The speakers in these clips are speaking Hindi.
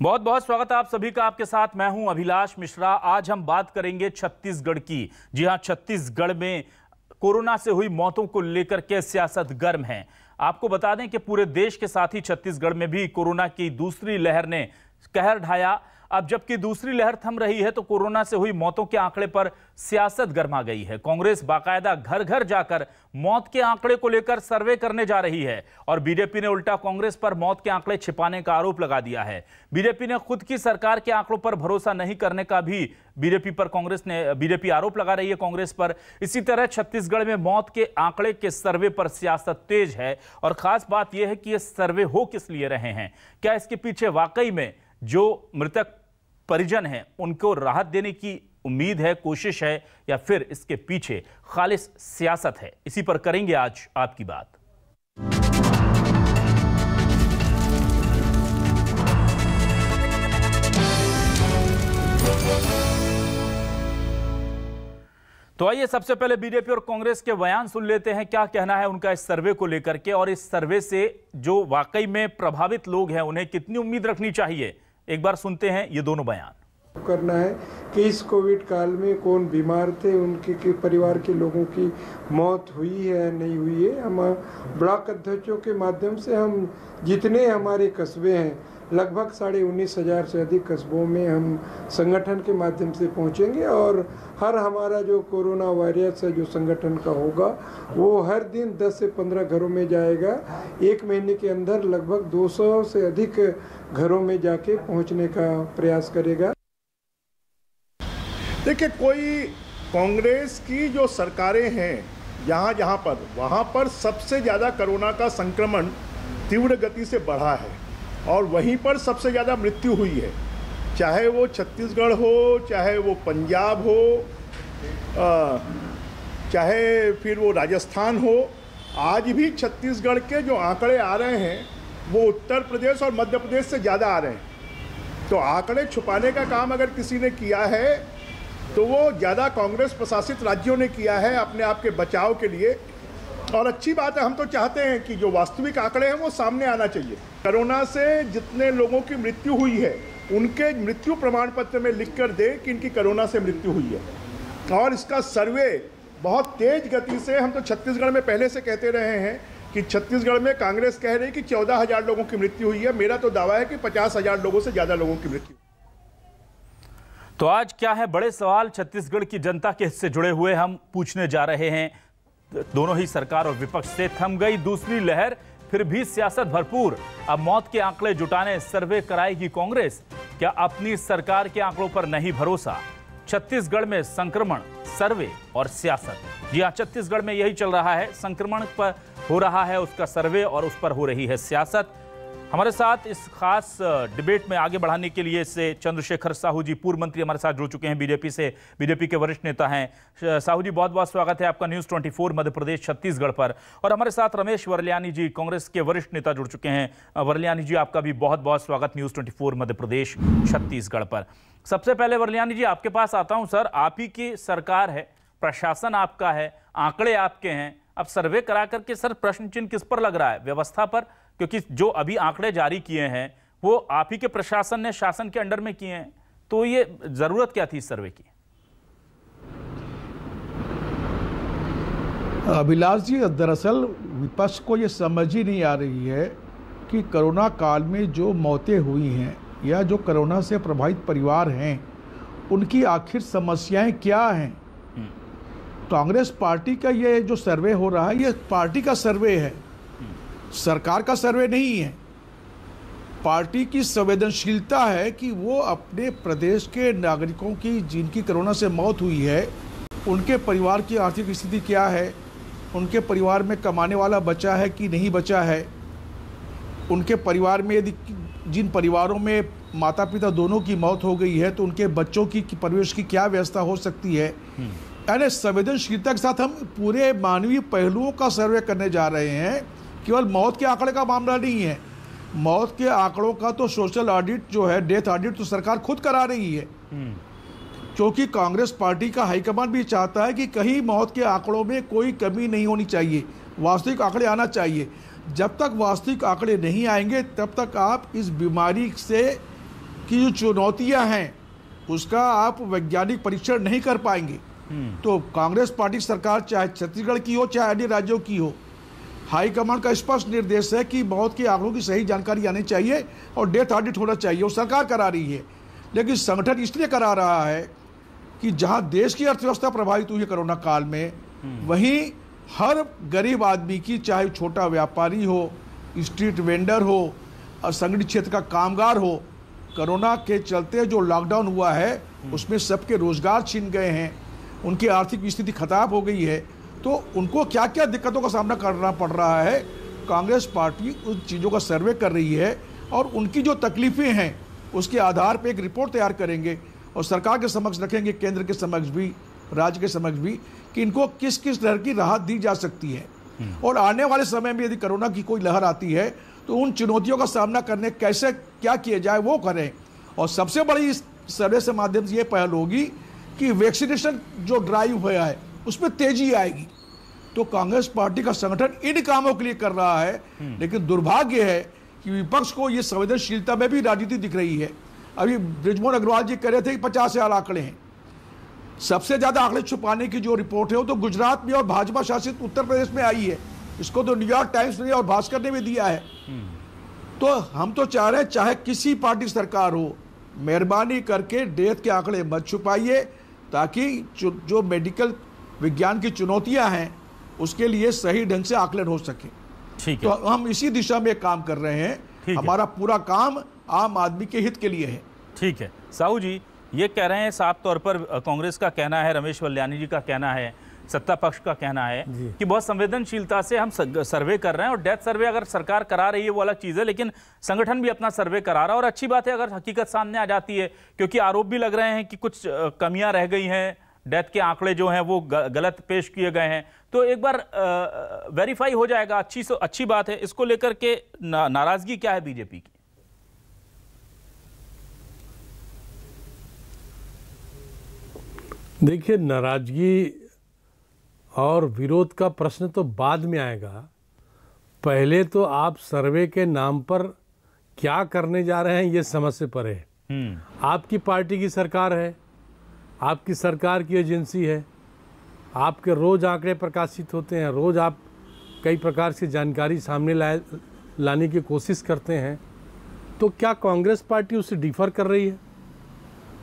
बहुत बहुत स्वागत है आप सभी का। आपके साथ मैं हूं अभिलाष मिश्रा। आज हम बात करेंगे छत्तीसगढ़ की। जी हां, छत्तीसगढ़ में कोरोना से हुई मौतों को लेकर के सियासत गर्म है। आपको बता दें कि पूरे देश के साथ ही छत्तीसगढ़ में भी कोरोना की दूसरी लहर ने कहर ढाया। अब जबकि दूसरी लहर थम रही है तो कोरोना से हुई मौतों के आंकड़े पर सियासत गर्मा गई है। कांग्रेस बाकायदा घर घर जाकर मौत के आंकड़े को लेकर सर्वे करने जा रही है और बीजेपी ने उल्टा कांग्रेस पर मौत के आंकड़े छिपाने का आरोप लगा दिया है। बीजेपी ने खुद की सरकार के आंकड़ों पर भरोसा नहीं करने का भी बीजेपी आरोप लगा रही है कांग्रेस पर। इसी तरह छत्तीसगढ़ में मौत के आंकड़े के सर्वे पर सियासत तेज है और खास बात यह है कि यह सर्वे हो किस लिए रहे हैं। क्या इसके पीछे वाकई में जो मृतक परिजन हैं उनको राहत देने की उम्मीद है, कोशिश है, या फिर इसके पीछे खालिस सियासत है? इसी पर करेंगे आज आपकी बात। तो आइए सबसे पहले बीजेपी और कांग्रेस के बयान सुन लेते हैं। क्या कहना है उनका इस सर्वे को लेकर के और इस सर्वे से जो वाकई में प्रभावित लोग हैं उन्हें कितनी उम्मीद रखनी चाहिए। एक बार सुनते हैं ये दोनों बयान। करना है कि इस कोविड काल में कौन बीमार थे, उनके परिवार के लोगों की मौत हुई है नहीं हुई है। हम ब्लॉक अध्यक्षों के माध्यम से हम जितने हमारे कस्बे हैं लगभग 19,500 से अधिक कस्बों में हम संगठन के माध्यम से पहुंचेंगे और हर हमारा जो कोरोना वॉरियर्स है जो संगठन का होगा वो हर दिन 10 से 15 घरों में जाएगा। एक महीने के अंदर लगभग 200 से अधिक घरों में जाके पहुंचने का प्रयास करेगा। देखिए, कोई कांग्रेस की जो सरकारें हैं वहाँ पर सबसे ज़्यादा कोरोना का संक्रमण तीव्र गति से बढ़ा है और वहीं पर सबसे ज़्यादा मृत्यु हुई है। चाहे वो छत्तीसगढ़ हो, चाहे वो पंजाब हो, चाहे फिर वो राजस्थान हो। आज भी छत्तीसगढ़ के जो आंकड़े आ रहे हैं वो उत्तर प्रदेश और मध्य प्रदेश से ज़्यादा आ रहे हैं। तो आंकड़े छुपाने का काम अगर किसी ने किया है तो वो ज़्यादा कांग्रेस प्रशासित राज्यों ने किया है अपने आप के बचाव के लिए। और अच्छी बात है, हम तो चाहते हैं कि जो वास्तविक आंकड़े हैं वो सामने आना चाहिए। कोरोना से जितने लोगों की मृत्यु हुई है उनके मृत्यु प्रमाण पत्र में लिख कर दे कि इनकी कोरोना से मृत्यु हुई है। और इसका सर्वे बहुत तेज गति से, हम तो छत्तीसगढ़ में पहले से कहते रहे हैं कि छत्तीसगढ़ में कांग्रेस कह रही कि 14,000 लोगों की मृत्यु हुई है। मेरा तो दावा है कि 50,000 लोगों से ज़्यादा लोगों की मृत्यु। तो आज क्या है बड़े सवाल छत्तीसगढ़ की जनता के हिस्से जुड़े हुए हम पूछने जा रहे हैं। दोनों ही सरकार और विपक्ष से थम गई दूसरी लहर, फिर भी सियासत भरपूर। अब मौत के आंकड़े जुटाने सर्वे कराएगी कांग्रेस। क्या अपनी सरकार के आंकड़ों पर नहीं भरोसा? छत्तीसगढ़ में संक्रमण, सर्वे और सियासत। जी हां, छत्तीसगढ़ में यही चल रहा है। संक्रमण पर हो रहा है उसका सर्वे और उस पर हो रही है सियासत। हमारे साथ इस खास डिबेट में आगे बढ़ाने के लिए से चंद्रशेखर साहू जी, पूर्व मंत्री, हमारे साथ जुड़ चुके हैं बीजेपी से। बीजेपी के वरिष्ठ नेता हैं। साहू जी, बहुत बहुत स्वागत है आपका न्यूज़ 24 मध्य प्रदेश छत्तीसगढ़ पर। और हमारे साथ रमेश वर्ल्यानी जी, कांग्रेस के वरिष्ठ नेता, जुड़ चुके हैं। वर्ल्यानी जी, आपका भी बहुत बहुत स्वागत न्यूज़ 24 मध्य प्रदेश छत्तीसगढ़ पर। सबसे पहले वर्ल्यानी जी आपके पास आता हूं। सर, आप ही की सरकार है, प्रशासन आपका है, आंकड़े आपके हैं। अब सर्वे करा करके सर प्रश्न चिन्ह किस पर लग रहा है? व्यवस्था पर? क्योंकि जो अभी आंकड़े जारी किए हैं वो आप ही के प्रशासन ने, शासन के अंडर में किए हैं, तो ये जरूरत क्या थी इस सर्वे की? अभिलाष जी, दरअसल विपक्ष को ये समझ ही नहीं आ रही है कि कोरोना काल में जो मौतें हुई हैं या जो कोरोना से प्रभावित परिवार हैं उनकी आखिर समस्याएं क्या हैं। कांग्रेस पार्टी का ये जो सर्वे हो रहा है ये पार्टी का सर्वे है, सरकार का सर्वे नहीं है। पार्टी की संवेदनशीलता है कि वो अपने प्रदेश के नागरिकों की जिनकी कोरोना से मौत हुई है उनके परिवार की आर्थिक स्थिति क्या है, उनके परिवार में कमाने वाला बचा है कि नहीं बचा है, उनके परिवार में यदि जिन परिवारों में माता पिता दोनों की मौत हो गई है तो उनके बच्चों की परवरिश की क्या व्यवस्था हो सकती है। यानी संवेदनशीलता के साथ हम पूरे मानवीय पहलुओं का सर्वे करने जा रहे हैं। केवल मौत के आंकड़े का मामला नहीं है। मौत के आंकड़ों का तो सोशल ऑडिट जो है, डेथ ऑडिट, तो सरकार खुद करा रही है। क्योंकि कांग्रेस पार्टी का हाईकमान भी चाहता है कि कहीं मौत के आंकड़ों में कोई कमी नहीं होनी चाहिए, वास्तविक आंकड़े आना चाहिए। जब तक वास्तविक आंकड़े नहीं आएंगे तब तक आप इस बीमारी से की जो चुनौतियां हैं उसका आप वैज्ञानिक परीक्षण नहीं कर पाएंगे। तो कांग्रेस पार्टी सरकार चाहे छत्तीसगढ़ की हो चाहे अन्य राज्यों की हो, हाईकमान का स्पष्ट निर्देश है कि मौत के आंकड़ों की सही जानकारी आनी चाहिए और डेथ ऑडिट होना चाहिए, और सरकार करा रही है। लेकिन संगठन इसलिए करा रहा है कि जहां देश की अर्थव्यवस्था प्रभावित हुई है कोरोना काल में, वहीं हर गरीब आदमी की, चाहे छोटा व्यापारी हो, स्ट्रीट वेंडर हो, असंगठित क्षेत्र का कामगार हो, कोरोना के चलते जो लॉकडाउन हुआ है उसमें सबके रोजगार छीन गए हैं, उनकी आर्थिक स्थिति खराब हो गई है। तो उनको क्या क्या दिक्कतों का सामना करना पड़ रहा है, कांग्रेस पार्टी उन चीज़ों का सर्वे कर रही है और उनकी जो तकलीफें हैं उसके आधार पर एक रिपोर्ट तैयार करेंगे और सरकार के समक्ष रखेंगे, केंद्र के समक्ष भी, राज्य के समक्ष भी, कि इनको किस किस तरह की राहत दी जा सकती है। और आने वाले समय में यदि कोरोना की कोई लहर आती है तो उन चुनौतियों का सामना करने कैसे क्या किया जाए वो करें। और सबसे बड़ी इस सर्वे से माध्यम से ये पहल होगी कि वैक्सीनेशन जो ड्राइव हुआ है उसमें तेजी आएगी। तो कांग्रेस पार्टी का संगठन इन कामों के लिए कर रहा है, लेकिन दुर्भाग्य है कि विपक्ष को ये संवेदनशीलता में भी राजनीति दिख रही है। अभी बृजमोहन अग्रवाल जी कह रहे थे कि 50,000 आंकड़े हैं। सबसे ज्यादा आंकड़े छुपाने की जो रिपोर्ट है वो तो गुजरात में और भाजपा शासित उत्तर प्रदेश में आई है। इसको तो न्यूयॉर्क टाइम्स ने और भास्कर ने भी दिया है। तो हम तो चाह रहे हैं, चाहे किसी पार्टी सरकार हो, मेहरबानी करके डेथ के आंकड़े मत छुपाइए, ताकि जो मेडिकल विज्ञान की चुनौतियां हैं उसके लिए सही ढंग से आकलन हो सके। ठीक है, तो हम इसी दिशा में काम कर रहे हैं। हमारा पूरा काम आम आदमी के हित के लिए है। ठीक है, साहू जी ये कह रहे हैं, साफ तौर पर कांग्रेस का कहना है, रमेश वल्यानी जी का कहना है, सत्ता पक्ष का कहना है कि बहुत संवेदनशीलता से हम सर्वे कर रहे हैं, और डेथ सर्वे अगर सरकार करा रही है वो अलग चीज़ है, लेकिन संगठन भी अपना सर्वे करा रहा है। और अच्छी बात है अगर हकीकत सामने आ जाती है, क्योंकि आरोप भी लग रहे हैं कि कुछ कमियां रह गई हैं, डेथ के आंकड़े जो हैं वो गलत पेश किए गए हैं। तो एक बार वेरीफाई हो जाएगा, अच्छी बात है। इसको लेकर के नाराजगी क्या है बीजेपी की? देखिए, नाराजगी और विरोध का प्रश्न तो बाद में आएगा। पहले तो आप सर्वे के नाम पर क्या करने जा रहे हैं ये समझ से परे है। आपकी पार्टी की सरकार है, आपकी सरकार की एजेंसी है, आपके रोज आंकड़े प्रकाशित होते हैं, रोज आप कई प्रकार से जानकारी सामने लाने की कोशिश करते हैं। तो क्या कांग्रेस पार्टी उससे डिफर कर रही है?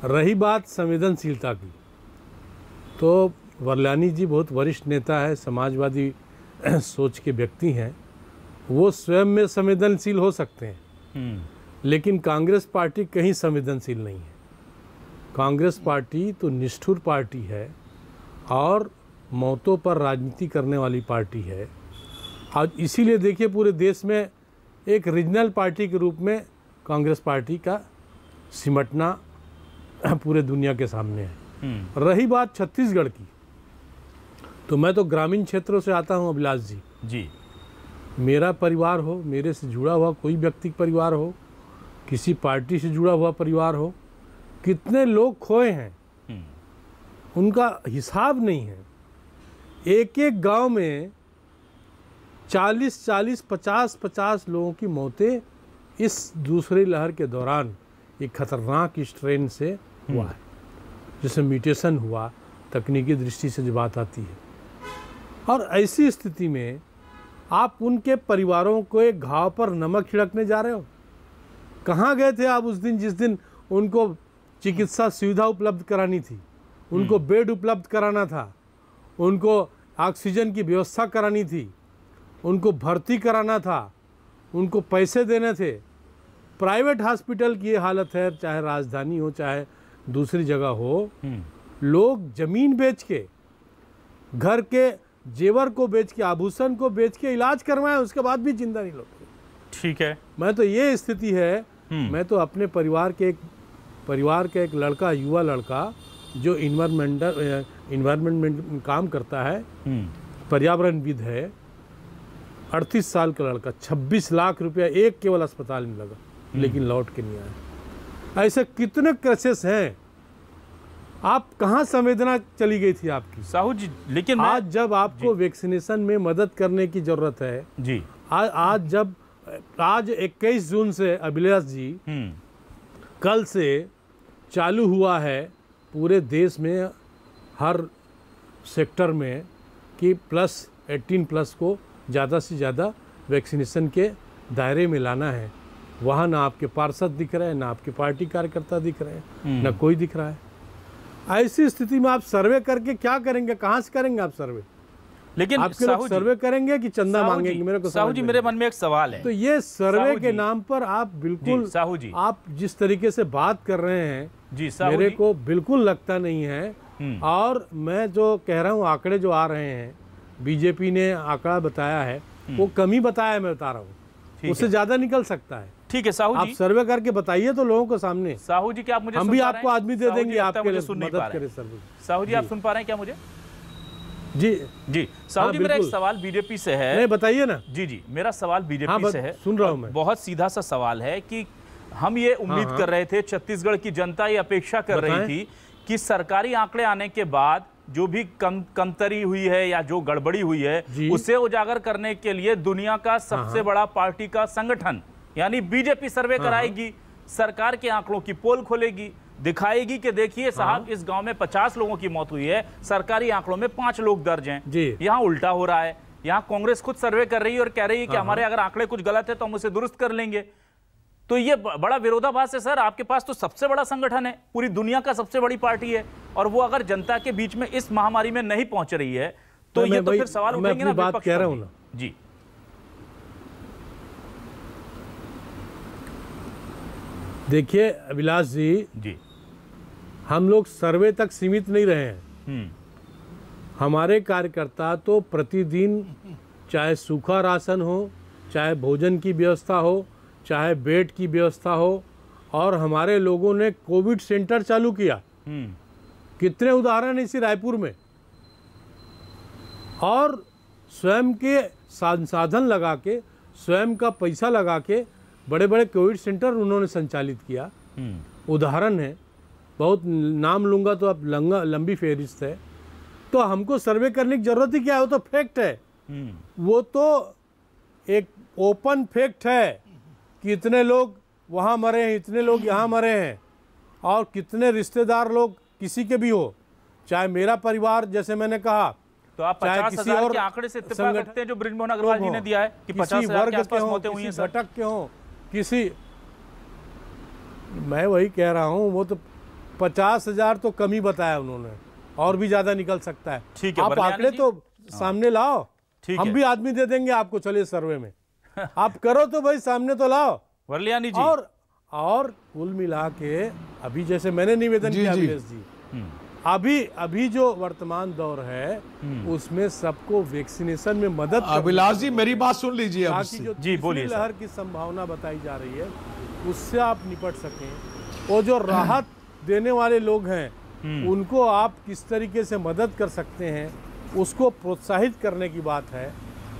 रही बात संवेदनशीलता की, तो वल्यानी जी बहुत वरिष्ठ नेता है, समाजवादी सोच के व्यक्ति हैं, वो स्वयं में संवेदनशील हो सकते हैं, लेकिन कांग्रेस पार्टी कहीं संवेदनशील नहीं है। कांग्रेस पार्टी तो निष्ठुर पार्टी है और मौतों पर राजनीति करने वाली पार्टी है। आज इसीलिए देखिए पूरे देश में एक रीजनल पार्टी के रूप में कांग्रेस पार्टी का सिमटना पूरे दुनिया के सामने है। रही बात छत्तीसगढ़ की, तो मैं तो ग्रामीण क्षेत्रों से आता हूं अभिलाष जी। मेरा परिवार हो, मेरे से जुड़ा हुआ कोई व्यक्ति परिवार हो, किसी पार्टी से जुड़ा हुआ परिवार हो, कितने लोग खोए हैं उनका हिसाब नहीं है। एक एक गांव में 40-40, 50-50 लोगों की मौतें इस दूसरी लहर के दौरान एक खतरनाक स्ट्रेन से हुआ है, जिसमें म्यूटेशन हुआ तकनीकी दृष्टि से जो बात आती है। और ऐसी स्थिति में आप उनके परिवारों को एक घाव पर नमक छिड़कने जा रहे हो। कहाँ गए थे आप उस दिन जिस दिन उनको चिकित्सा सुविधा उपलब्ध करानी थी, उनको बेड उपलब्ध कराना था, उनको ऑक्सीजन की व्यवस्था करानी थी, उनको भर्ती कराना था, उनको पैसे देने थे। प्राइवेट हॉस्पिटल की ये हालत है, चाहे राजधानी हो चाहे दूसरी जगह हो, लोग जमीन बेच के, घर के जेवर को बेच के, आभूषण को बेच के इलाज करवाएं, उसके बाद भी जिंदा नहीं लोग। ठीक है, मैं तो ये स्थिति है। मैं तो अपने परिवार के एक लड़का, युवा लड़का जो इन्वायरमेंट में काम करता है, पर्यावरणविद है, 38 साल का लड़का, 26 लाख रुपया एक केवल अस्पताल में लगा, लेकिन लौट के नहीं आया। ऐसे कितने केसेस हैं। आप कहाँ संवेदना चली गई थी आपकी साहू जी? लेकिन आज जब आपको वैक्सीनेशन में मदद करने की जरूरत है आज 21 जून से अभिलाष जी कल से चालू हुआ है पूरे देश में हर सेक्टर में कि +18+ को ज़्यादा से ज़्यादा वैक्सीनेशन के दायरे में लाना है। वहाँ ना आपके पार्षद दिख रहे हैं, ना आपके पार्टी कार्यकर्ता दिख रहे हैं, ना कोई दिख रहा है। ऐसी स्थिति में आप सर्वे करके क्या करेंगे? कहाँ से करेंगे आप सर्वे? लेकिन आपके लोग सर्वे करेंगे कि चंदा मांगेंगे? मेरे को साहू जी, मेरे मन में एक सवाल है। तो ये सर्वे के नाम पर आप बिल्कुल साहू जी, आप जिस तरीके से बात कर रहे हैं जी साहू मेरे जी, को बिल्कुल लगता नहीं है। और मैं जो कह रहा हूँ आंकड़े जो आ रहे हैं, बीजेपी ने आंकड़ा बताया है वो कम ही बताया, मैं बता रहा हूँ, उससे ज्यादा निकल सकता है। ठीक है साहू जी, आप सर्वे करके बताइए तो लोगों को सामने। साहू जी, क्या आप मुझे हम सुन भी पा आपको रहे हैं? आदमी दे साहू जी, देंगे लगता है आपके मुझे लिए सुन नहीं पा मदद रहे करे हैं। सर्वे। साहू जी, आप सुन पा रहे हैं क्या मुझे? जी जी साहू हाँ, जी, मेरा एक बिल्कुल। सवाल बीजेपी से है। नहीं बताइए ना। जी जी, मेरा सवाल बीजेपी हाँ, से है। सुन रहा हूँ मैं। बहुत सीधा सा सवाल है कि हम ये उम्मीद कर रहे थे, छत्तीसगढ़ की जनता ये अपेक्षा कर रही थी कि सरकारी आंकड़े आने के बाद जो भी कमतरी हुई है या जो गड़बड़ी हुई है उसे उजागर करने के लिए दुनिया का सबसे बड़ा पार्टी का संगठन यानी बीजेपी सर्वे कराएगी, सरकार के आंकड़ों की पोल खोलेगी, दिखाएगी कि देखिए साहब इस गांव में 50 लोगों की मौत हुई है, सरकारी आंकड़ों में 5 लोग दर्ज हैं। यहाँ उल्टा हो रहा है। यहाँ कांग्रेस खुद सर्वे कर रही है और कह रही है कि हमारे अगर आंकड़े कुछ गलत है तो हम उसे दुरुस्त कर लेंगे। तो ये बड़ा विरोधाभास है सर। आपके पास तो सबसे बड़ा संगठन है, पूरी दुनिया का सबसे बड़ी पार्टी है, और वो अगर जनता के बीच में इस महामारी में नहीं पहुंच रही है तो ये तो फिर सवाल उठेंगे ना। बात कह रहा हूं ना जी। देखिए अभिलाष जी, हम लोग सर्वे तक सीमित नहीं रहे हैं। हमारे कार्यकर्ता तो प्रतिदिन चाहे सूखा राशन हो, चाहे भोजन की व्यवस्था हो, चाहे बेड की व्यवस्था हो, और हमारे लोगों ने कोविड सेंटर चालू किया। कितने उदाहरण इसी रायपुर में, और स्वयं के संसाधन लगा के, स्वयं का पैसा लगा के बड़े बड़े कोविड सेंटर उन्होंने संचालित किया। उदाहरण है, बहुत नाम लूंगा तो अब लंबी फहरिस्त है। तो हमको सर्वे करने की जरूरत ही क्या है? वो तो फैक्ट है, वो तो एक ओपन फैक्ट है कि इतने लोग वहाँ मरे हैं, इतने लोग यहाँ मरे हैं, और कितने रिश्तेदार लोग किसी के भी हो, चाहे मेरा परिवार जैसे मैंने कहा, तो आप 50,000 के आंकड़े से इत्तेफाक रखते हैं जो बृजमोहन अग्रवाल जी ने दिया है कि 50,000 के आसपास मौतें हुई हैं सर। भटक के हो किसी, मैं वही कह रहा हूँ, वो तो 50,000 तो कम ही बताया उन्होंने, और भी ज्यादा निकल सकता है। ठीक है, आप आंकड़े तो सामने लाओ, हम भी आदमी दे देंगे आपको, चलिए सर्वे में आप करो तो भाई सामने तो लाओ वर्लियानी जी। और कुल मिला के अभी जैसे मैंने निवेदन किया अभिलाष जी, अभी जो वर्तमान दौर है उसमें सबको वैक्सीनेशन में मदद, अभिलाष जी मेरी बात सुन लीजिए, ताकि जो तीसरी लहर की संभावना बताई जा रही है उससे आप निपट सकें। वो जो राहत देने वाले लोग हैं उनको आप किस तरीके से मदद कर सकते हैं उसको प्रोत्साहित करने की बात है।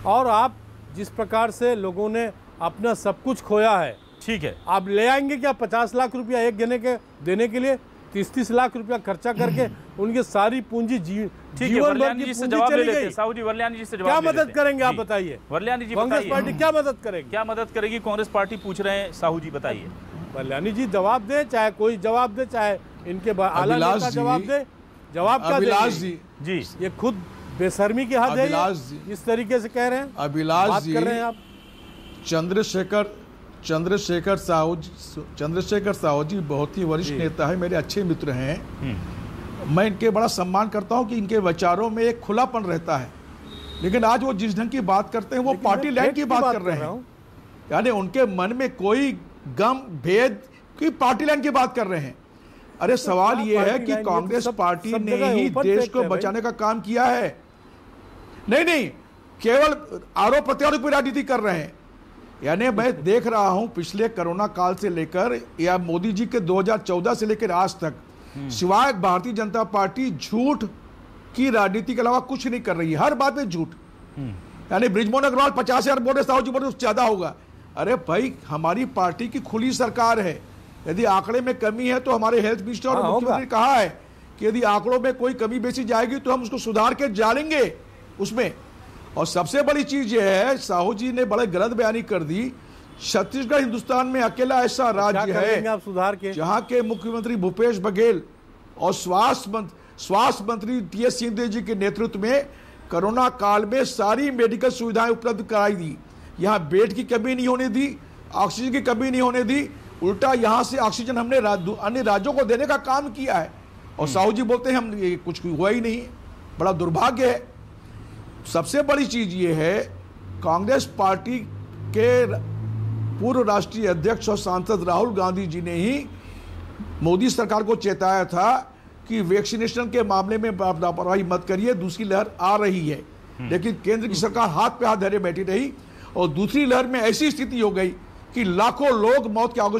और आप जिस प्रकार से लोगों ने अपना सब कुछ खोया है, ठीक है, आप ले आएंगे क्या 50 लाख रुपया एक जने के देने के लिए? 30-30 लाख रुपया खर्चा करके उनके सारी पूंजी जीवन भर की पूंजी चली गई। साहू जी, वर्लियानी जी से जवाब क्या मदद करेंगे आप बताइए? वर्लियानी जी, कांग्रेस पार्टी क्या मदद करेगी? क्या मदद करेगी कांग्रेस पार्टी, पूछ रहे हैं साहू जी, बताइए। वर्लियानी जी जवाब दे, चाहे कोई जवाब दे, चाहे इनके आला नेता जवाब दे। जवाब क्या अभिलाष जी, ये खुद बेशर्मी की हद है, इस तरीके से कह रहे हैं। अभिलाष जी, कर रहे हैं आप। चंद्रशेखर साहू जी बहुत ही वरिष्ठ नेता है, मेरे अच्छे मित्र हैं। मैं इनके बड़ा सम्मान करता हूं कि इनके विचारों में एक खुलापन रहता है, लेकिन आज वो जिस ढंग की बात करते हैं वो पार्टी लाइन की बात कर रहे हैं। यानी उनके मन में कोई गम भेद की पार्टी लाइन की बात कर रहे हैं। अरे सवाल ये है कि कांग्रेस पार्टी ने ही देश को बचाने का काम किया है। नहीं, केवल आरोप प्रत्यारोप की राजनीति कर रहे हैं। यानी मैं देख रहा हूं पिछले कोरोना काल से लेकर या मोदी जी के 2014 से लेकर आज तक सिवाय भारतीय जनता पार्टी झूठ की राजनीति के अलावा कुछ नहीं कर रही है। हर बात में झूठ। यानी बृजमोहन अग्रवाल 50,000 बोल रहे, साहू जी बोल रहे ज्यादा होगा। अरे भाई, हमारी पार्टी की खुली सरकार है, यदि आंकड़े में कमी है तो हमारे हेल्थ मिनिस्टर और मुख्यमंत्री ने कहा है कि यदि आंकड़ों में कोई कमी बेसी जाएगी तो हम उसको सुधार के डालेंगे उसमें। और सबसे बड़ी चीज यह है, साहू जी ने बड़े गलत बयानी कर दी छत्तीसगढ़ हिंदुस्तान में अकेला ऐसा राज्य है आप सुधार के जहां के मुख्यमंत्री भूपेश बघेल और स्वास्थ्य मंत्री टीएस सिंहदेव जी के नेतृत्व में कोरोना काल में सारी मेडिकल सुविधाएं उपलब्ध कराई दी। यहाँ बेड की कमी नहीं होने दी, ऑक्सीजन की कमी नहीं होने दी, उल्टा यहाँ से ऑक्सीजन हमने अन्य राज्यों को देने का काम किया है। और साहू जी बोलते हैं हम ये कुछ हुआ ही नहीं, बड़ा दुर्भाग्य है। सबसे बड़ी चीज ये है, कांग्रेस पार्टी के पूर्व राष्ट्रीय अध्यक्ष और सांसद राहुल गांधी जी ने ही मोदी सरकार को चेताया था कि वैक्सीनेशन के मामले में लापरवाही मत करिए, दूसरी लहर आ रही है। लेकिन केंद्र की सरकार हाथ पे हाथ धरे बैठी रही और दूसरी लहर में ऐसी स्थिति हो गई कि लाखों लोग मौत के आगे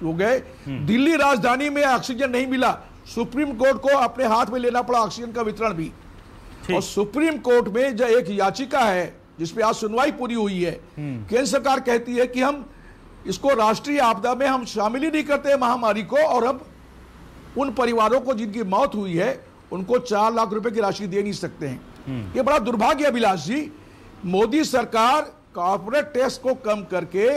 हो गए। दिल्ली राजधानी में ऑक्सीजन नहीं मिला, सुप्रीम कोर्ट को अपने हाथ में लेना पड़ा ऑक्सीजन का वितरण भी। और सुप्रीम कोर्ट में जो एक याचिका है जिसपे आज सुनवाई पूरी हुई है, केंद्र सरकार कहती है कि हम इसको राष्ट्रीय आपदा में हम शामिल ही नहीं करते महामारी को, और अब उन परिवारों को जिनकी मौत हुई है उनको 4 लाख रुपए की राशि दे नहीं सकते हैं। ये बड़ा दुर्भाग्य है अभिलाष जी। मोदी सरकार कॉर्पोरेट टैक्स को कम करके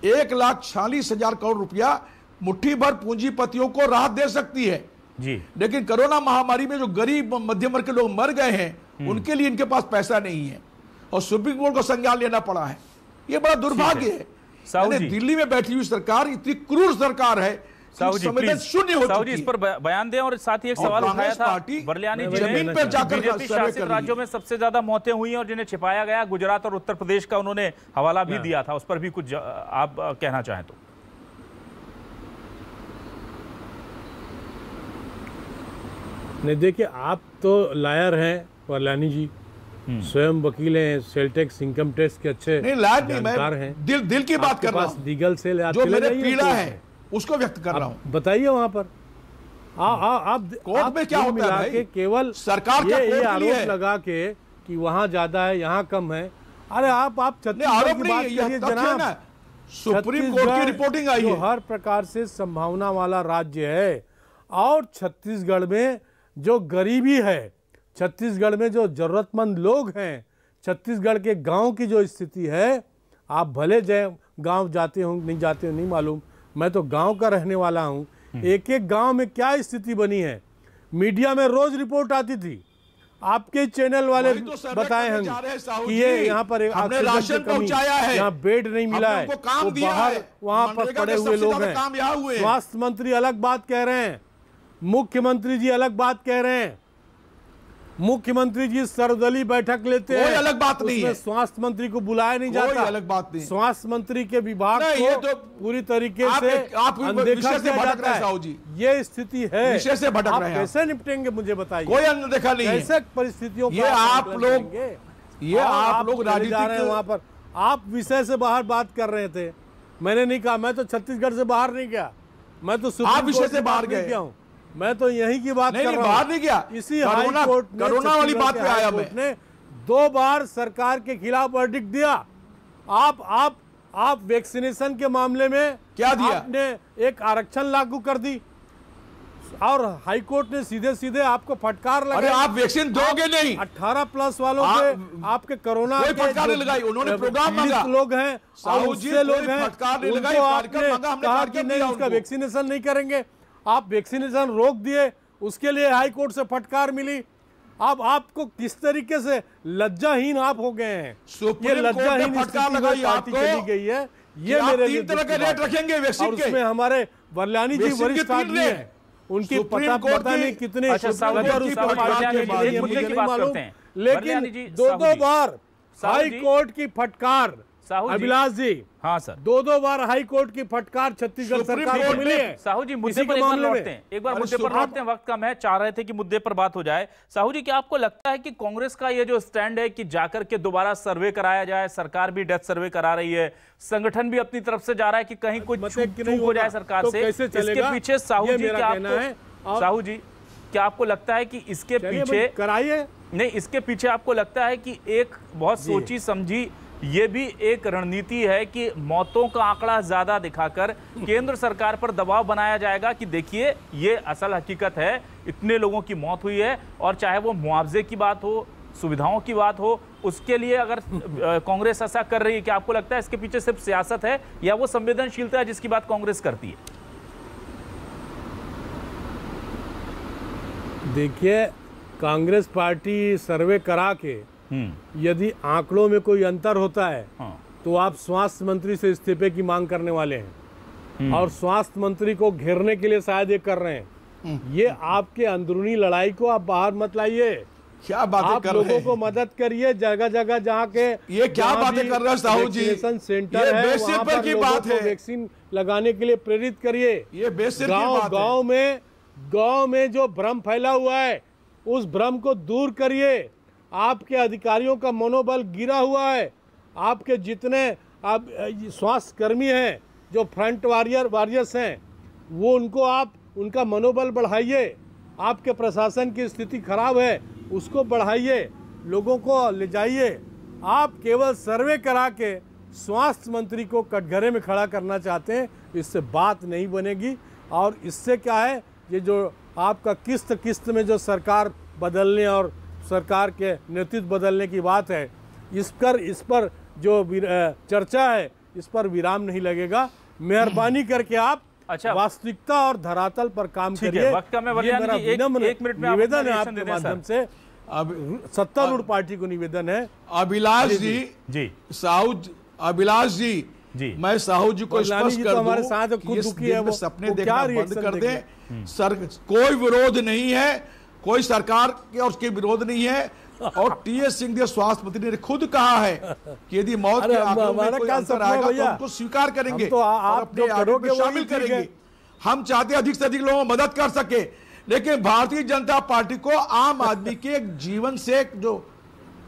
1,46,000 करोड़ रुपया मुट्ठी भर पूंजीपतियों को राहत दे सकती है जी। लेकिन कोरोना महामारी में जो गरीब मध्यम वर्ग के लोग मर गए हैं उनके लिए इनके पास पैसा नहीं है और सुप्रीम कोर्ट को संज्ञान लेना पड़ा है। ये बड़ा दुर्भाग्य है। दिल्ली में बैठी हुई सरकार इतनी क्रूर सरकार है, संवेदन शून्य हो चुकी है। इस पर बयान दें। और साथ ही एक सवाल उठाया था बरलियानी जी ने, जमीन पर जाकर बीजेपी शासित राज्यों में सबसे ज्यादा मौतें हुई और जिन्हें छिपाया गया, गुजरात और उत्तर प्रदेश का उन्होंने हवाला भी दिया था, उस पर भी कुछ आप कहना चाहें तो। नहीं देखिए, आप तो लायर हैं बरलियानी जी, स्वयं वकील हैं, सेल टैक्स इनकम टैक्स के अच्छे जानकार हैं। दिल की बात कर रहा हूं, लीगल सेल जो मेरे पीड़ा है उसको व्यक्त कर रहा हूं। बताइए वहां पर आप कोर्ट में क्या होता है कि केवल सरकार का ये आरोप लगा के कि वहां ज्यादा है यहाँ कम है। अरे आप छत्तीसगढ़ की बात करिए जनाब, सुप्रीम कोर्ट की रिपोर्टिंग आई है, हर प्रकार से संभावना वाला राज्य है। और छत्तीसगढ़ में जो गरीबी है, छत्तीसगढ़ में जो जरूरतमंद लोग हैं, छत्तीसगढ़ के गांव की जो स्थिति है, आप भले गांव जाते हो नहीं जाते हो नहीं मालूम, मैं तो गांव का रहने वाला हूं। एक एक गांव में क्या स्थिति बनी है, मीडिया में रोज रिपोर्ट आती थी, आपके चैनल वाले तो बताए हैं कि ये यहाँ पर राशन पहुंचाया है, यहाँ बेड नहीं मिला है, वो बाहर वहां पर पड़े हुए लोग हैं। स्वास्थ्य मंत्री अलग बात कह रहे हैं, मुख्यमंत्री जी अलग बात कह रहे हैं। मुख्यमंत्री जी सर्वदलीय बैठक लेते हैं, कोई अलग बात नहीं है। स्वास्थ्य मंत्री को बुलाया नहीं जाता, अलग बात नहीं। स्वास्थ्य मंत्री के विभाग को तो पूरी तरीके से अनदेखा किया जाता है। ये स्थिति है, विषय से भटक रहे हैं। कैसे निपटेंगे मुझे बताइए। कोई अनदेखा नहीं है। कैसे परिस्थितियों ये आप लोग राजनीति वहां पर आप विषय से बाहर बात कर रहे थे। मैंने नहीं कहा, मैं तो छत्तीसगढ़ से बाहर नहीं गया, मैं तो सुप्रीम कोर्ट से बाहर गया हूँ। मैं तो यही की बात कर रहा हूं। बाहर नहीं गया, इसी हाई कोर्ट ने, कोरोना वाली बात पे आया मैं, ने 2 बार सरकार के खिलाफ वर्डिक्ट दिया। आप वैक्सीनेशन के मामले में क्या दिया? आपने एक आरक्षण लागू कर दी और हाई कोर्ट ने सीधे सीधे आपको फटकार लगाई। अरे आप वैक्सीन दोगे नहीं, 18+ वालों के आपके कोरोना कोई फटकार नहीं लगाई, उन्होंने प्रोग्राम मांगा, लोग हैं और उससे लोग हैं, फटकार नहीं लगाई, कहा कि नहीं उसका वैक्सीनेशन नहीं करेंगे। आप वैक्सीनेशन रोक दिए, उसके लिए हाई कोर्ट से फटकार मिली। अब आपको किस तरीके से लज्जाहीन आप हो गए हैं, ये लज्जाहीन फटकार लगाई आपको चली गई है। ये मेरे लिए 3 तरह के रेट रखेंगे वैक्सीन के। उसमें हमारे बरलियानी जी वरिष्ठ आदमी हैं, उनकी पता नहीं कितने, लेकिन 2 बार हाई कोर्ट की फटकार अभिलाष जी, हाँ सर, 2 बार हाई कोर्ट की फटकार छत्तीसगढ़ सरकार को मिली है। साहू जी मुद्दे पर एक बार लौटते हैं, वक्त कम है, चाह रहे थे कि मुद्दे पर बात हो जाए। साहू जी, क्या आपको लगता है कि कांग्रेस का ये जो स्टैंड है कि जाकर के दोबारा सर्वे कराया जाए, सरकार भी डेथ सर्वे करा रही है, संगठन भी अपनी तरफ से जा रहा है कि कहीं कुछ चूक हो जाए सरकार से, इसके पीछे साहू जी क्या आपको लगता है कि इसके पीछे कराइए? नहीं, इसके पीछे आपको लगता है कि एक बहुत सोची समझी ये भी एक रणनीति है कि मौतों का आंकड़ा ज्यादा दिखाकर केंद्र सरकार पर दबाव बनाया जाएगा कि देखिए ये असल हकीकत है, इतने लोगों की मौत हुई है, और चाहे वो मुआवजे की बात हो, सुविधाओं की बात हो, उसके लिए अगर कांग्रेस ऐसा कर रही है, क्या आपको लगता है इसके पीछे सिर्फ सियासत है या वो संवेदनशीलता है जिसकी बात कांग्रेस करती है? देखिए, कांग्रेस पार्टी सर्वे करा के यदि आंकड़ों में कोई अंतर होता है तो आप स्वास्थ्य मंत्री से इस्तीफे की मांग करने वाले हैं और स्वास्थ्य मंत्री को घेरने के लिए शायद ये कर रहे हैं। ये आपके अंदरूनी लड़ाई को आप बाहर मत लाइए। क्या बातें कर रहे हैं? लोगों को मदद करिए जगह जगह जहाँ के ये क्या बातें कर रहे हैं साहू जी? वैक्सीनेशन सेंटर है, वहाँ पर की लोगों बात को है। वैक्सीन लगाने के लिए प्रेरित करिए। ये बेसिर की बात है। गांव में जो भ्रम फैला हुआ है उस भ्रम को दूर करिए। आपके अधिकारियों का मनोबल गिरा हुआ है। आपके जितने आप स्वास्थ्य कर्मी हैं जो फ्रंट वॉरियर्स हैं वो उनका मनोबल बढ़ाइए। आपके प्रशासन की स्थिति खराब है उसको बढ़ाइए, लोगों को ले जाइए। आप केवल सर्वे करा के स्वास्थ्य मंत्री को कटघरे में खड़ा करना चाहते हैं, इससे बात नहीं बनेगी। और इससे क्या है, ये जो आपका किस्त में जो सरकार बदलने और सरकार के नेतृत्व बदलने की बात है, इस पर जो चर्चा है इस पर विराम नहीं लगेगा। मेहरबानी करके आप वास्तविकता और धरातल पर काम करिए। ये मेरा विनम्र निवेदन है आपके माध्यम से, सत्तारूढ़ पार्टी को निवेदन है। अभिलाष जी, साहू अभिलाष जी, मैं साहू जी को स्पष्ट कर हमारे साथ खुद दुखी है, वो सपने देखना बंद कर दें। सर कोई विरोध नहीं है, कोई सरकार के और उसके विरोध नहीं है। और टीएस सिंह स्वास्थ्य मंत्री ने खुद कहा है कि यदि मौत के आंकड़ों में कोई अंतर आएगा तो उनको स्वीकार करेंगे तो और अपने आगे में शामिल करेंगे। हम चाहते अधिक से अधिक लोगों को मदद कर सके, लेकिन भारतीय जनता पार्टी को आम आदमी के जीवन से जो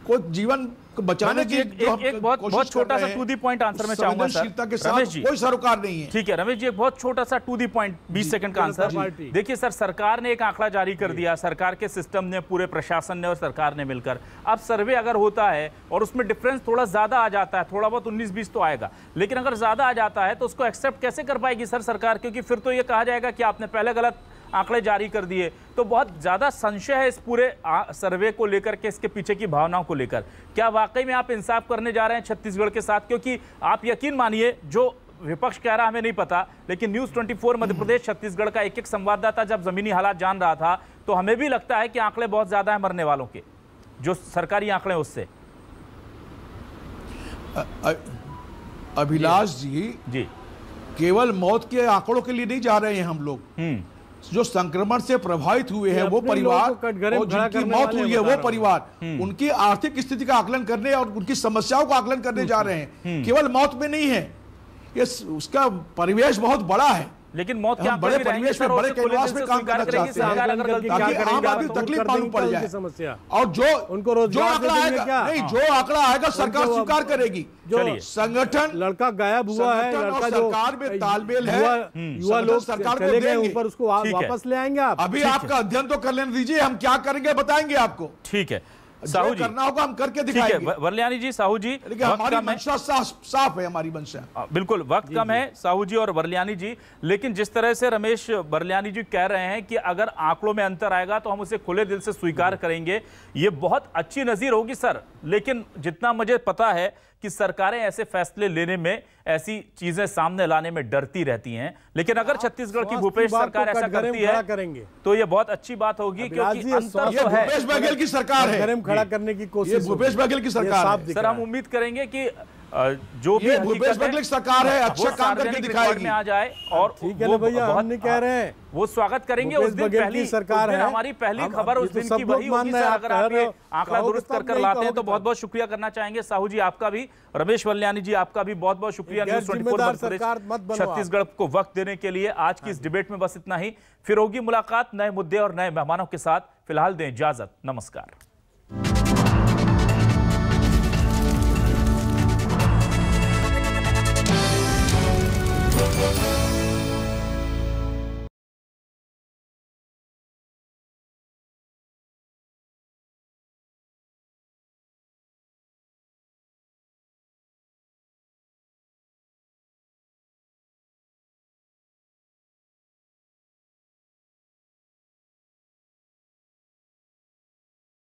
कोई जीवन को बचाने की एक बहुत छोटा सा टू दी पॉइंट आंसर में चाहूंगा सर। रमेश जी, कोई सरोकार नहीं है। ठीक है रमेश जी, एक बहुत छोटा सा टू दी पॉइंट 20 सेकंड का आंसर। देखिए सर, सरकार ने एक आंकड़ा जारी कर दिया, सरकार के सिस्टम ने, पूरे प्रशासन ने और सरकार ने मिलकर। अब सर्वे अगर होता है और उसमें डिफरेंस थोड़ा ज्यादा आ जाता है, थोड़ा बहुत 19-20 तो आएगा, लेकिन अगर ज्यादा आ जाता है तो उसको एक्सेप्ट कैसे कर पाएगी सर सरकार? क्योंकि फिर तो ये कहा जाएगा कि आपने पहले गलत आंकड़े जारी कर दिए। तो बहुत ज्यादा संशय है इस पूरे सर्वे को लेकर के, इसके पीछे की भावनाओं को लेकर। क्या वाकई में आप इंसाफ करने जा रहे हैं छत्तीसगढ़ के साथ? क्योंकि आप यकीन मानिए, जो विपक्ष कह रहा हमें नहीं पता, लेकिन न्यूज़ 24 मध्य प्रदेश छत्तीसगढ़ का एक संवाददाता जब जमीनी हालात जान रहा था तो हमें भी लगता है कि आंकड़े बहुत ज्यादा है मरने वालों के, जो सरकारी आंकड़े उससे। अभिलाष जी, केवल मौत के आंकड़ों के लिए नहीं जा रहे हैं हम लोग। जो संक्रमण से प्रभावित हुए हैं वो परिवार और जिनकी मौत हुई है वो परिवार, उनकी आर्थिक स्थिति का आकलन करने और उनकी समस्याओं का आकलन करने जा रहे हैं। केवल मौत में नहीं है, ये उसका परिवेश बहुत बड़ा है। लेकिन मौत के बड़े परिवेश में, बड़े कैनवास में काम करना चाहते हैं ताकि आम आदमी तकलीफ मालूम पड़ जाए। और जो आंकड़ा आएगा, नहीं जो आंकड़ा आएगा सरकार स्वीकार करेगी। जो संगठन लड़का गायब हुआ है, लड़का जो सरकार में तालमेल है, युवा लोग सरकार चले गए ऊपर, उसको वापस ले आएंगे आप। अभी आपका अध्ययन तो कर लेने दीजिए, हम क्या करेंगे बताएंगे आपको। ठीक है साहू जी, करना होगा हम करके दिखाएंगे। वरल्यानी जी, साहू जी, हमारी मंशा साफ है, हमारी मंशा बिल्कुल। वक्त कम है साहू जी और वरल्यानी जी, लेकिन जिस तरह से रमेश वरल्यानी जी कह रहे हैं कि अगर आंकड़ों में अंतर आएगा तो हम उसे खुले दिल से स्वीकार करेंगे, ये बहुत अच्छी नजीर होगी सर। लेकिन जितना मुझे पता है कि सरकारें ऐसे फैसले लेने में, ऐसी चीजें सामने लाने में डरती रहती हैं, लेकिन अगर छत्तीसगढ़ की भूपेश सरकार ऐसा करती है तो ये बहुत अच्छी बात होगी, क्योंकि अंतर तो है। भूपेश बघेल की सरकार है, खड़ा करने की कोशिश भूपेश बघेल की सरकार है। सर हम उम्मीद करेंगे कि जो भी भूपेश बघेल की सरकार है अच्छा काम करके दिखाएगी, आ जाए। और ठीक है भैया, हम नहीं कह रहे हैं, वो स्वागत करेंगे। उस दिन पहली सरकार है, हमारी पहली खबर उस दिन की वही होगी सर। अगर आप ये आंकड़ा दुरुस्त कर लाते हैं तो बहुत बहुत शुक्रिया करना चाहेंगे साहू जी, आपका भी। रमेश वल्यानी जी, आपका भी बहुत बहुत शुक्रिया न्यूज़ 24 छत्तीसगढ़ को वक्त देने के लिए। आज की इस डिबेट में बस इतना ही, फिर होगी मुलाकात नए मुद्दे और नए मेहमानों के साथ। फिलहाल दें इजाजत, नमस्कार।